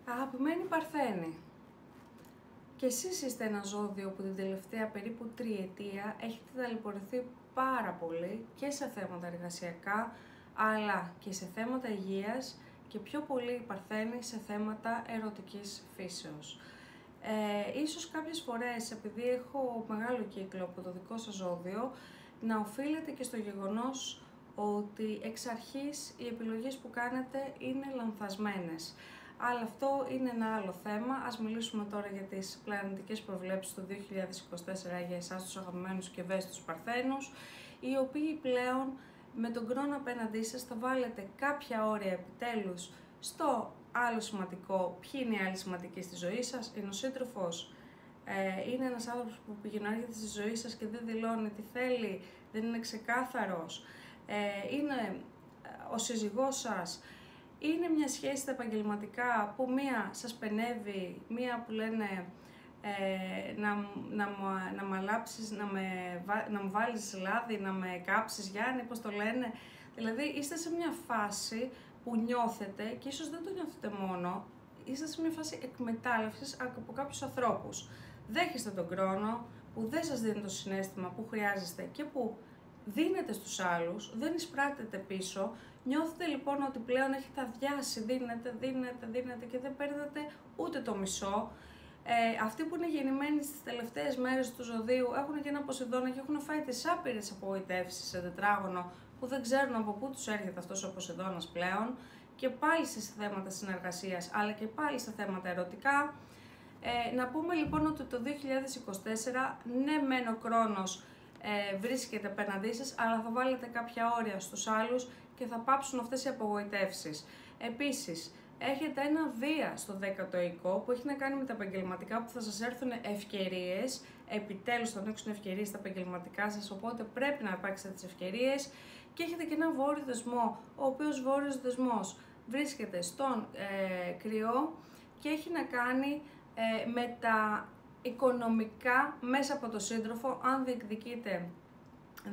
Αγαπημένοι Παρθένοι, και εσείς είστε ένα ζώδιο που την τελευταία περίπου τριετία έχετε ταλαιπωρηθεί πάρα πολύ και σε θέματα εργασιακά, αλλά και σε θέματα υγείας και πιο πολύ οι Παρθένοι σε θέματα ερωτικής φύσεως. Ίσως κάποιες φορές, επειδή έχω μεγάλο κύκλο από το δικό σας ζώδιο, να οφείλεται και στο γεγονός ότι εξ αρχής οι επιλογές που κάνετε είναι λανθασμένες. Αλλά αυτό είναι ένα άλλο θέμα. Ας μιλήσουμε τώρα για τις πλανητικές προβλέψεις του 2024 για εσάς τους αγαπημένους και ευαίσθητους Παρθένους, οι οποίοι πλέον με τον χρόνο απέναντί σας θα βάλετε κάποια όρια επιτέλους στο άλλο σημαντικό. Ποιοι είναι οι άλλοι σημαντικοί στη ζωή σας? Είναι ο σύντροφος, είναι ένας άνθρωπος που πηγαίνει στη ζωή σας και δεν δηλώνει τι θέλει, δεν είναι ξεκάθαρος, είναι ο σύζυγός σας, είναι μια σχέση στα επαγγελματικά που μία σας πενεύει, μία που λένε να μου αλάψεις, να μου βάλεις λάδι, να με κάψεις Γιάννη, πώς το λένε. Δηλαδή είστε σε μια φάση που νιώθετε, και ίσως δεν το νιώθετε μόνο, είστε σε μια φάση εκμετάλλευσης από κάποιους ανθρώπους. Δέχεστε τον χρόνο που δεν σας δίνει το συναίσθημα που χρειάζεστε και που δίνετε στους άλλους, δεν εισπράτετε πίσω. Νιώθετε λοιπόν ότι πλέον έχετε αδειάσει, δίνετε και δεν παίρνετε ούτε το μισό. Αυτοί που είναι γεννημένοι στις τελευταίες μέρες του ζωδίου έχουν και ένα Ποσειδώνα και έχουν φάει τις άπειρες απογοητεύσεις σε τετράγωνο που δεν ξέρουν από πού τους έρχεται αυτός ο Ποσειδώνας πλέον, και πάλι σε θέματα συνεργασίας αλλά και πάλι σε θέματα ερωτικά. Να πούμε λοιπόν ότι το 2024 ναι μεν ο χρόνος βρίσκεται απέναντί σας, αλλά θα βάλετε κάποια όρια στους άλλους και θα πάψουν αυτές οι απογοητεύσεις. Επίσης, έχετε ένα Δία στο 10ο οικό που έχει να κάνει με τα επαγγελματικά, που θα σας έρθουν ευκαιρίες, επιτέλους θα ανοίξουν ευκαιρίες στα επαγγελματικά σας, οπότε πρέπει να υπάρξετε τις ευκαιρίες. Και έχετε και ένα βόρειο δεσμό, ο οποίος βόρειος δεσμός βρίσκεται στον Κρυό και έχει να κάνει με τα οικονομικά μέσα από το σύντροφο, αν διεκδικείτε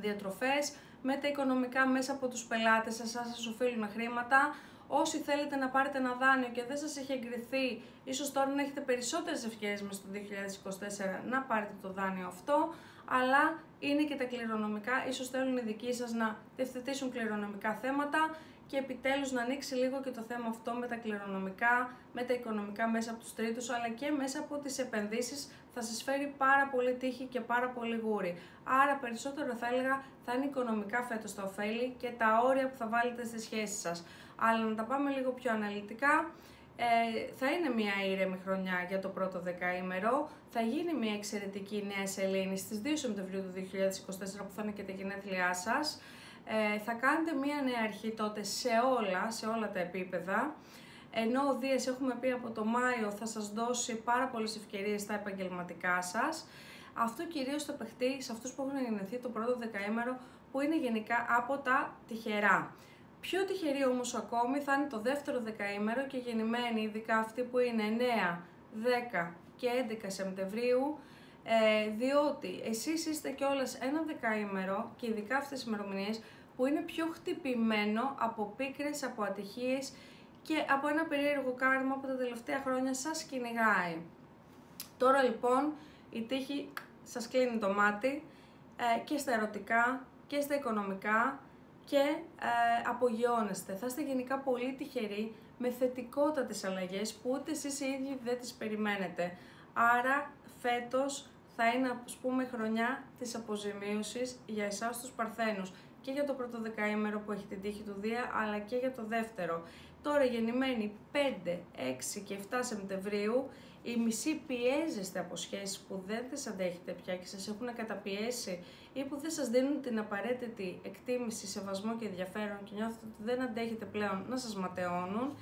διατροφές, με τα οικονομικά μέσα από τους πελάτες σας, αν σας οφείλουν χρήματα. Όσοι θέλετε να πάρετε ένα δάνειο και δεν σας έχει εγκριθεί, ίσως τώρα να έχετε περισσότερες ευκαιρίες μέσα στο 2024 να πάρετε το δάνειο αυτό, αλλά είναι και τα κληρονομικά, ίσως θέλουν οι δικοί σας να διευθετήσουν κληρονομικά θέματα και επιτέλους να ανοίξει λίγο και το θέμα αυτό με τα κληρονομικά, με τα οικονομικά μέσα από τους τρίτους, αλλά και μέσα από τις επενδύσεις θα σας φέρει πάρα πολύ τύχη και πάρα πολύ γούρι. Άρα περισσότερο θα έλεγα θα είναι οικονομικά φέτος τα ωφέλη και τα όρια που θα βάλετε στις σχέσεις σας. Αλλά να τα πάμε λίγο πιο αναλυτικά. Θα είναι μια ήρεμη χρονιά για το πρώτο δεκαήμερο, θα γίνει μια εξαιρετική νέα σελήνη στις 2 Σεπτεμβρίου του 2024 που θα είναι και τα γενέθλιά σας. Θα κάνετε μια νέα αρχή τότε σε όλα τα επίπεδα, ενώ ο Δίας έχουμε πει από το Μάιο θα σας δώσει πάρα πολλές ευκαιρίες στα επαγγελματικά σας. Αυτό κυρίως θα παιχτεί σε αυτούς που έχουν γεννηθεί το πρώτο δεκαήμερο, που είναι γενικά από τα τυχερά. Πιο τυχεροί όμως ακόμη θα είναι το δεύτερο δεκαήμερο και γεννημένοι, ειδικά αυτοί που είναι 9, 10 και 11 Σεπτεμβρίου, διότι εσείς είστε κιόλας ένα δεκαήμερο και ειδικά αυτές οι ημερομηνίες που είναι πιο χτυπημένο από πίκρες, από ατυχίες και από ένα περίεργο κάρμα που τα τελευταία χρόνια σας κυνηγάει. Τώρα λοιπόν η τύχη σας κλείνει το μάτι και στα ερωτικά και στα οικονομικά και απογειώνεστε. Θα είστε γενικά πολύ τυχεροί με θετικότατες αλλαγές που ούτε εσείς οι ίδιοι δεν τις περιμένετε. Άρα φέτος θα είναι, ας πούμε, χρονιά της αποζημίωσης για εσάς τους Παρθένους, και για το πρώτο δεκαήμερο που έχει την τύχη του Δία, αλλά και για το δεύτερο. Τώρα γεννημένοι 5, 6 και 7 Σεπτεμβρίου, οι μισοί πιέζεστε από σχέσεις που δεν τις αντέχετε πια και σας έχουν καταπιέσει ή που δεν σας δίνουν την απαραίτητη εκτίμηση, σεβασμό και ενδιαφέρον και νιώθετε ότι δεν αντέχετε πλέον να σας ματαιώνουν,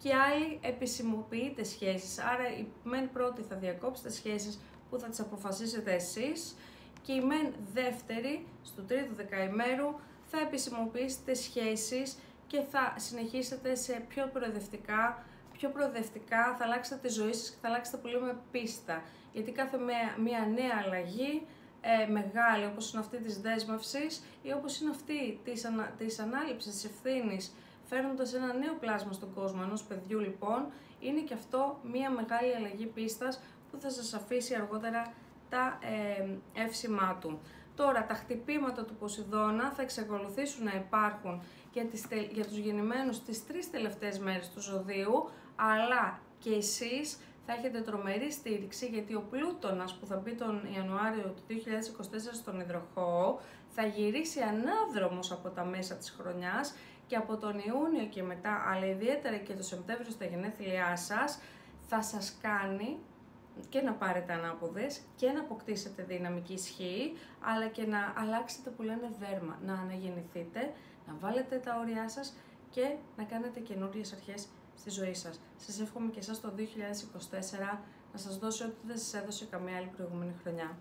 και άλλοι επισημοποιείτε σχέσεις, άρα οι μεν πρώτοι θα διακόψετε σχέσεις που θα τις αποφασίσετε εσείς, και οι μεν δεύτεροι στο τρίτο δεκαημέρου θα επισημοποιήσετε σχέσεις και θα συνεχίσετε σε πιο προοδευτικά, θα αλλάξετε τη ζωή σας και θα αλλάξετε πολύ με πίστα, γιατί κάθε μια νέα αλλαγή μεγάλη, όπως είναι αυτή της δέσμευσης ή όπως είναι αυτή της ανάληψης της ευθύνης, φέρνοντας ένα νέο πλάσμα στον κόσμο ενός παιδιού λοιπόν, είναι και αυτό μία μεγάλη αλλαγή πίστας που θα σας αφήσει αργότερα τα εύσημά του. Τώρα, τα χτυπήματα του Ποσειδώνα θα εξακολουθήσουν να υπάρχουν για τους γεννημένους τις 3 τελευταίες μέρες του ζωδίου, αλλά και εσείς θα έχετε τρομερή στήριξη, γιατί ο Πλούτονας που θα μπει τον Ιανουάριο του 2024 στον Υδροχόο θα γυρίσει ανάδρομος από τα μέσα της χρονιάς και από τον Ιούνιο και μετά, αλλά ιδιαίτερα και το Σεπτέμβριο στα γενέθλιά σας, θα σας κάνει και να πάρετε ανάποδες και να αποκτήσετε δυναμική ισχύ, αλλά και να αλλάξετε που λένε δέρμα, να αναγεννηθείτε, να βάλετε τα όρια σας και να κάνετε καινούριες αρχές στη ζωή σας. Σας εύχομαι και εσάς το 2024 να σας δώσει ό,τι δεν σας έδωσε καμία άλλη προηγούμενη χρονιά.